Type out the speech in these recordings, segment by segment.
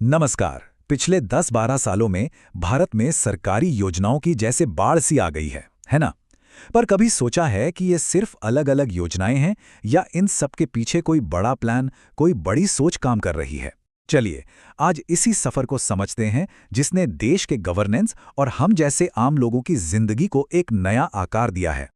नमस्कार। पिछले 10-12 सालों में भारत में सरकारी योजनाओं की जैसे बाढ़ सी आ गई है ना? पर कभी सोचा है कि ये सिर्फ अलग-अलग योजनाएं हैं या इन सब के पीछे कोई बड़ा प्लान, कोई बड़ी सोच काम कर रही है? चलिए, आज इसी सफर को समझते हैं जिसने देश के गवर्नेंस और हम जैसे आम लोगों की जिंदगी को एक नया आकार दिया है।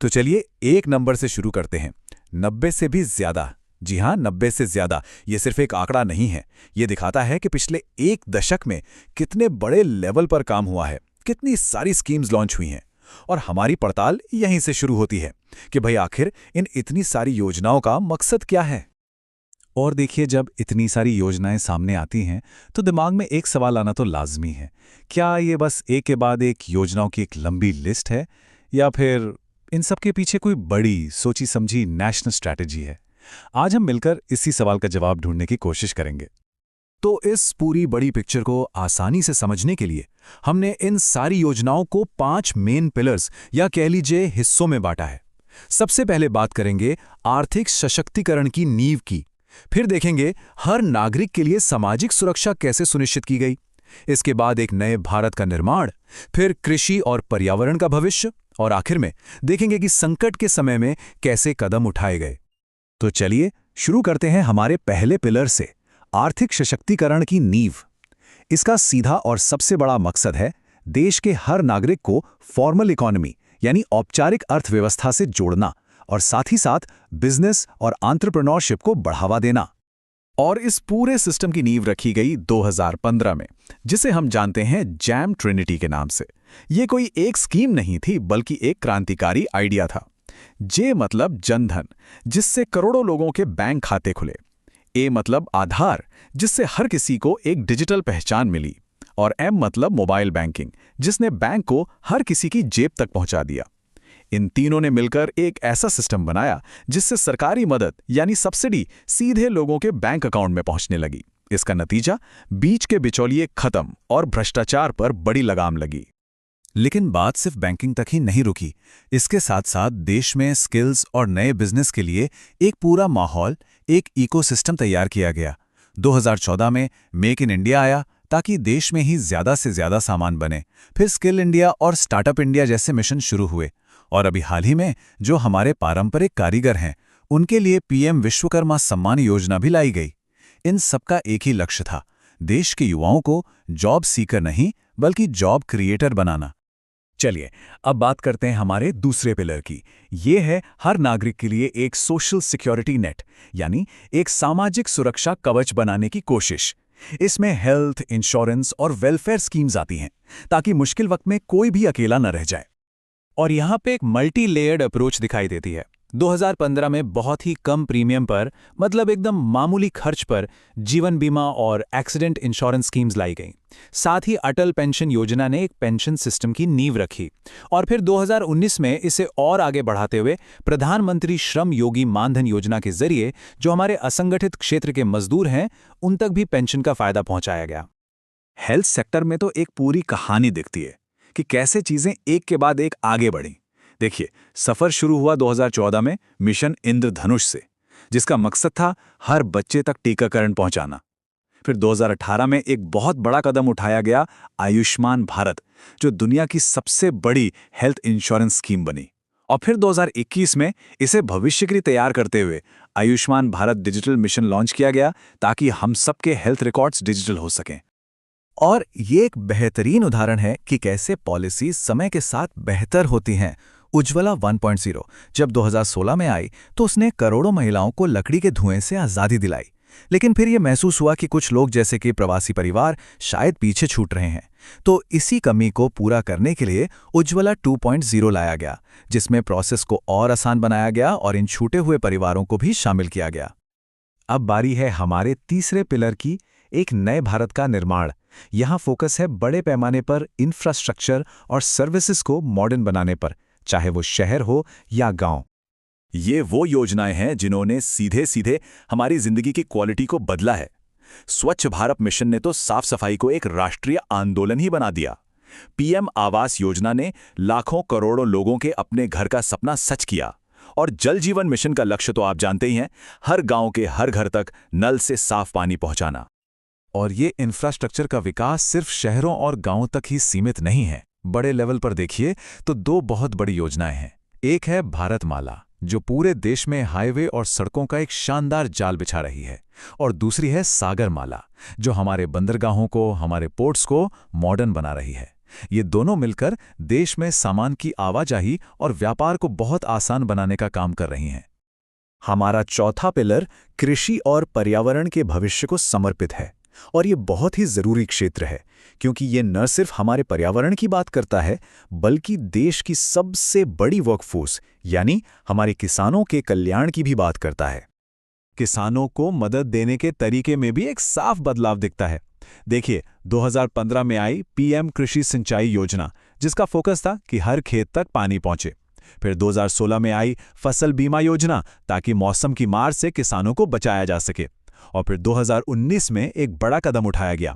तो चलिए एक नंबर से शुरू करते हैं। 90 से भी ज्यादा। जी हाँ, 90 से ज्यादा। ये सिर्फ एक आंकड़ा नहीं है। ये दिखाता है कि पिछले एक दशक में कितने बड़े लेवल पर काम हुआ है, कितनी सारी स्कीम्स लॉन्च हुई हैं। और हमारी पड़ताल यहीं से शुरू होती है कि भाई आखिर इन इतनी सारी योजनाओं का मकसद क्या है। और देखिए, जब इतनी सारी योजनाएं सामने आती हैं तो दिमाग में एक सवाल आना तो लाजमी है। क्या ये बस एक के बाद एक योजनाओं की एक लंबी लिस्ट है, या फिर इन सब के पीछे कोई बड़ी सोची समझी नेशनल स्ट्रैटेजी है? आज हम मिलकर इसी सवाल का जवाब ढूंढने की कोशिश करेंगे। तो इस पूरी बड़ी पिक्चर को आसानी से समझने के लिए हमने इन सारी योजनाओं को 5 मेन पिलर्स या कह लीजिए हिस्सों में बांटा है। सबसे पहले बात करेंगे आर्थिक सशक्तिकरण की नींव की। फिर देखेंगे हर नागरिक के लिए सामाजिक सुरक्षा कैसे सुनिश्चित की गई। इसके बाद एक नए भारत का निर्माण, फिर कृषि और पर्यावरण का भविष्य, और आखिर में देखेंगे कि संकट के समय में कैसे कदम उठाए गए। तो चलिए शुरू करते हैं हमारे पहले पिलर से, आर्थिक सशक्तिकरण की नींव। इसका सीधा और सबसे बड़ा मकसद है देश के हर नागरिक को फॉर्मल इकोनॉमी यानी औपचारिक अर्थव्यवस्था से जोड़ना और साथ ही साथ बिजनेस और एंटरप्रेन्योरशिप को बढ़ावा देना। और इस पूरे सिस्टम की नींव रखी गई 2015 में, जिसे हम जानते हैं जैम ट्रिनिटी के नाम से। ये कोई एक स्कीम नहीं थी, बल्कि एक क्रांतिकारी आइडिया था। जे मतलब जनधन, जिससे करोड़ों लोगों के बैंक खाते खुले। ए मतलब आधार, जिससे हर किसी को एक डिजिटल पहचान मिली। और एम मतलब मोबाइल बैंकिंग, जिसने बैंक को हर किसी की जेब तक पहुंचा दिया। इन तीनों ने मिलकर एक ऐसा सिस्टम बनाया जिससे सरकारी मदद यानी सब्सिडी सीधे लोगों के बैंक अकाउंट में पहुंचने लगी। इसका नतीजा, बीच के बिचौलिए खत्म और भ्रष्टाचार पर बड़ी लगाम लगी। लेकिन बात सिर्फ बैंकिंग तक ही नहीं रुकी। इसके साथ साथ देश में स्किल्स और नए बिजनेस के लिए एक पूरा माहौल, एक इकोसिस्टम तैयार किया गया। 2014 में मेक इन इंडिया आया ताकि देश में ही ज्यादा से ज्यादा सामान बने। फिर स्किल इंडिया और स्टार्टअप इंडिया जैसे मिशन शुरू हुए। और अभी हाल ही में जो हमारे पारंपरिक कारीगर हैं, उनके लिए पीएम विश्वकर्मा सम्मान योजना भी लाई गई। इन सबका एक ही लक्ष्य था, देश के युवाओं को जॉब सीकर नहीं बल्कि जॉब क्रिएटर बनाना। चलिए अब बात करते हैं हमारे दूसरे पिलर की। ये है हर नागरिक के लिए एक सोशल सिक्योरिटी नेट, यानी एक सामाजिक सुरक्षा कवच बनाने की कोशिश। इसमें हेल्थ, इंश्योरेंस और वेलफेयर स्कीम्स आती हैं ताकि मुश्किल वक्त में कोई भी अकेला न रह जाए। और यहाँ पे एक मल्टी लेयर्ड अप्रोच दिखाई देती है। 2015 में बहुत ही कम प्रीमियम पर, मतलब एकदम मामूली खर्च पर, जीवन बीमा और एक्सीडेंट इंश्योरेंस स्कीम्स लाई गईं। साथ ही अटल पेंशन योजना ने एक पेंशन सिस्टम की नींव रखी। और फिर 2019 में इसे और आगे बढ़ाते हुए प्रधानमंत्री श्रम योगी मानधन योजना के जरिए जो हमारे असंगठित क्षेत्र के मजदूर हैं, उन तक भी पेंशन का फायदा पहुंचाया गया। हेल्थ सेक्टर में तो एक पूरी कहानी दिखती है कि कैसे चीजें एक के बाद एक आगे बढ़ीं। देखिए, सफर शुरू हुआ 2014 में मिशन इंद्रधनुष से, जिसका मकसद था हर बच्चे तक टीकाकरण पहुंचाना। फिर 2018 में एक बहुत बड़ा कदम उठाया गया, आयुष्मान भारत, जो दुनिया की सबसे बड़ी हेल्थ इंश्योरेंस स्कीम बनी। और फिर 2021 में इसे भविष्य के लिए तैयार करते हुए Ayushman Bharat digital mission launch किया गया ताकि हम सबके हेल्थ रिकॉर्ड्स डिजिटल हो सकें। और ये एक बेहतरीन उदाहरण है कि कैसे पॉलिसी समय के साथ बेहतर होती हैं। उज्ज्वला 1.0 जब 2016 में आई तो उसने करोड़ों महिलाओं को लकड़ी के धुएं से आज़ादी दिलाई। लेकिन फिर यह महसूस हुआ कि कुछ लोग जैसे कि प्रवासी परिवार शायद पीछे छूट रहे हैं। तो इसी कमी को पूरा करने के लिए उज्ज्वला 2.0 लाया गया, जिसमें प्रोसेस को और आसान बनाया गया और इन छूटे हुए परिवारों को भी शामिल किया गया। अब बारी है हमारे तीसरे पिलर की, एक नए भारत का निर्माण। यहाँ फोकस है बड़े पैमाने पर इंफ्रास्ट्रक्चर और सर्विसेज को मॉडर्न बनाने पर, चाहे वो शहर हो या गांव। ये वो योजनाएं हैं जिन्होंने सीधे सीधे हमारी जिंदगी की क्वालिटी को बदला है। स्वच्छ भारत मिशन ने तो साफ सफाई को एक राष्ट्रीय आंदोलन ही बना दिया। पीएम आवास योजना ने लाखों करोड़ों लोगों के अपने घर का सपना सच किया। और जल जीवन मिशन का लक्ष्य तो आप जानते ही हैं, हर गांव के हर घर तक नल से साफ पानी पहुंचाना। और ये इंफ्रास्ट्रक्चर का विकास सिर्फ शहरों और गांवों तक ही सीमित नहीं है। बड़े लेवल पर देखिए तो दो बहुत बड़ी योजनाएं हैं। एक है भारतमाला, जो पूरे देश में हाईवे और सड़कों का एक शानदार जाल बिछा रही है, और दूसरी है सागरमाला, जो हमारे बंदरगाहों को, हमारे पोर्ट्स को मॉडर्न बना रही है। ये दोनों मिलकर देश में सामान की आवाजाही और व्यापार को बहुत आसान बनाने का काम कर रही हैं। हमारा चौथा पिलर कृषि और पर्यावरण के भविष्य को समर्पित है, और ये बहुत ही जरूरी क्षेत्र है, क्योंकि ये न सिर्फ हमारे पर्यावरण की बात करता है, बल्कि देश की सबसे बड़ी वर्कफोर्स यानी हमारे किसानों के कल्याण की भी बात करता है। किसानों को मदद देने के तरीके में भी एक साफ बदलाव दिखता है। देखिए, 2015 में आई पीएम कृषि सिंचाई योजना, जिसका फोकस था कि हर खेत तक पानी पहुंचे। फिर 2016 में आई फसल बीमा योजना, ताकि मौसम की मार से किसानों को बचाया जा सके। और फिर 2019 में एक बड़ा कदम उठाया गया,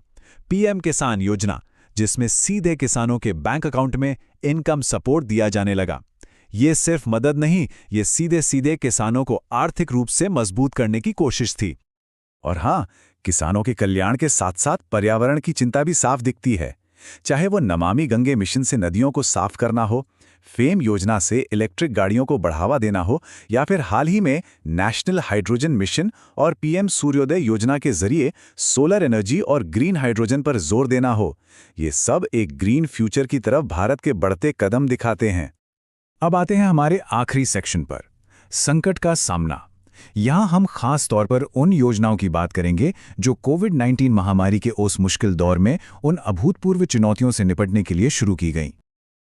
पीएम किसान योजना, जिसमें सीधे किसानों के बैंक अकाउंट में इनकम सपोर्ट दिया जाने लगा। ये सिर्फ मदद नहीं, ये सीधे सीधे किसानों को आर्थिक रूप से मजबूत करने की कोशिश थी। और हाँ, किसानों के कल्याण के साथ साथ पर्यावरण की चिंता भी साफ दिखती है। चाहे वो नमामि गंगे मिशन से नदियों को साफ करना हो, फेम योजना से इलेक्ट्रिक गाड़ियों को बढ़ावा देना हो, या फिर हाल ही में नेशनल हाइड्रोजन मिशन और पीएम सूर्योदय योजना के जरिए सोलर एनर्जी और ग्रीन हाइड्रोजन पर जोर देना हो, ये सब एक ग्रीन फ्यूचर की तरफ भारत के बढ़ते कदम दिखाते हैं। अब आते हैं हमारे आखिरी सेक्शन पर, संकट का सामना। यहाँ हम खास तौर पर उन योजनाओं की बात करेंगे जो कोविड-19 महामारी के उस मुश्किल दौर में उन अभूतपूर्व चुनौतियों से निपटने के लिए शुरू की गईं।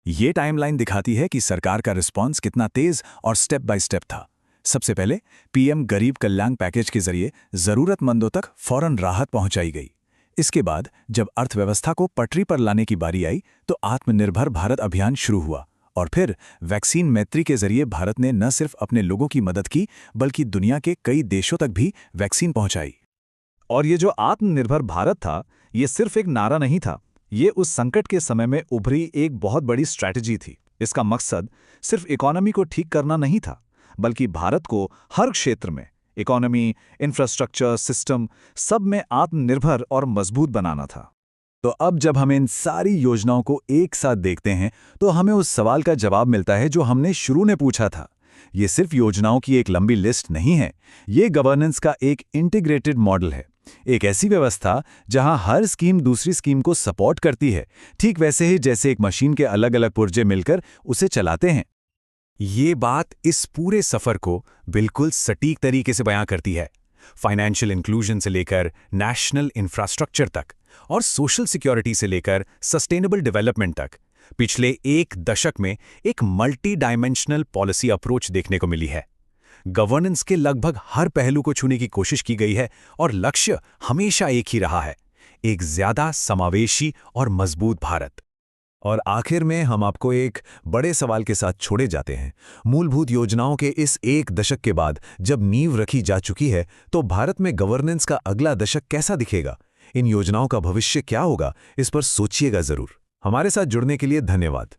ये टाइमलाइन दिखाती है कि सरकार का रिस्पॉन्स कितना तेज और स्टेप बाय स्टेप था। सबसे पहले पीएम गरीब कल्याण पैकेज के जरिए जरूरतमंदों तक फौरन राहत पहुंचाई गई। इसके बाद जब अर्थव्यवस्था को पटरी पर लाने की बारी आई तो आत्मनिर्भर भारत अभियान शुरू हुआ, और फिर वैक्सीन मैत्री के जरिए भारत ने न सिर्फ अपने लोगों की मदद की, बल्कि दुनिया के कई देशों तक भी वैक्सीन पहुंचाई। और ये जो आत्मनिर्भर भारत था, ये सिर्फ एक नारा नहीं था, ये उस संकट के समय में उभरी एक बहुत बड़ी स्ट्रैटेजी थी। इसका मकसद सिर्फ इकोनॉमी को ठीक करना नहीं था, बल्कि भारत को हर क्षेत्र में, इकोनॉमी, इंफ्रास्ट्रक्चर, सिस्टम, सब में आत्मनिर्भर और मजबूत बनाना था। तो अब जब हम इन सारी योजनाओं को एक साथ देखते हैं तो हमें उस सवाल का जवाब मिलता है जो हमने शुरू में पूछा था। ये सिर्फ योजनाओं की एक लंबी लिस्ट नहीं है, ये गवर्नेंस का एक इंटीग्रेटेड मॉडल है। एक ऐसी व्यवस्था जहां हर स्कीम दूसरी स्कीम को सपोर्ट करती है, ठीक वैसे ही जैसे एक मशीन के अलग अलग पुर्जे मिलकर उसे चलाते हैं। ये बात इस पूरे सफर को बिल्कुल सटीक तरीके से बयां करती है। फाइनेंशियल इंक्लूजन से लेकर नेशनल इंफ्रास्ट्रक्चर तक, और सोशल सिक्योरिटी से लेकर सस्टेनेबल डेवलपमेंट तक, पिछले एक दशक में एक मल्टी डायमेंशनल पॉलिसी अप्रोच देखने को मिली है। गवर्नेंस के लगभग हर पहलू को छूने की कोशिश की गई है, और लक्ष्य हमेशा एक ही रहा है, एक ज्यादा समावेशी और मजबूत भारत। और आखिर में हम आपको एक बड़े सवाल के साथ छोड़े जाते हैं। मूलभूत योजनाओं के इस एक दशक के बाद जब नींव रखी जा चुकी है, तो भारत में गवर्नेंस का अगला दशक कैसा दिखेगा? इन योजनाओं का भविष्य क्या होगा? इस पर सोचिएगा जरूर। हमारे साथ जुड़ने के लिए धन्यवाद।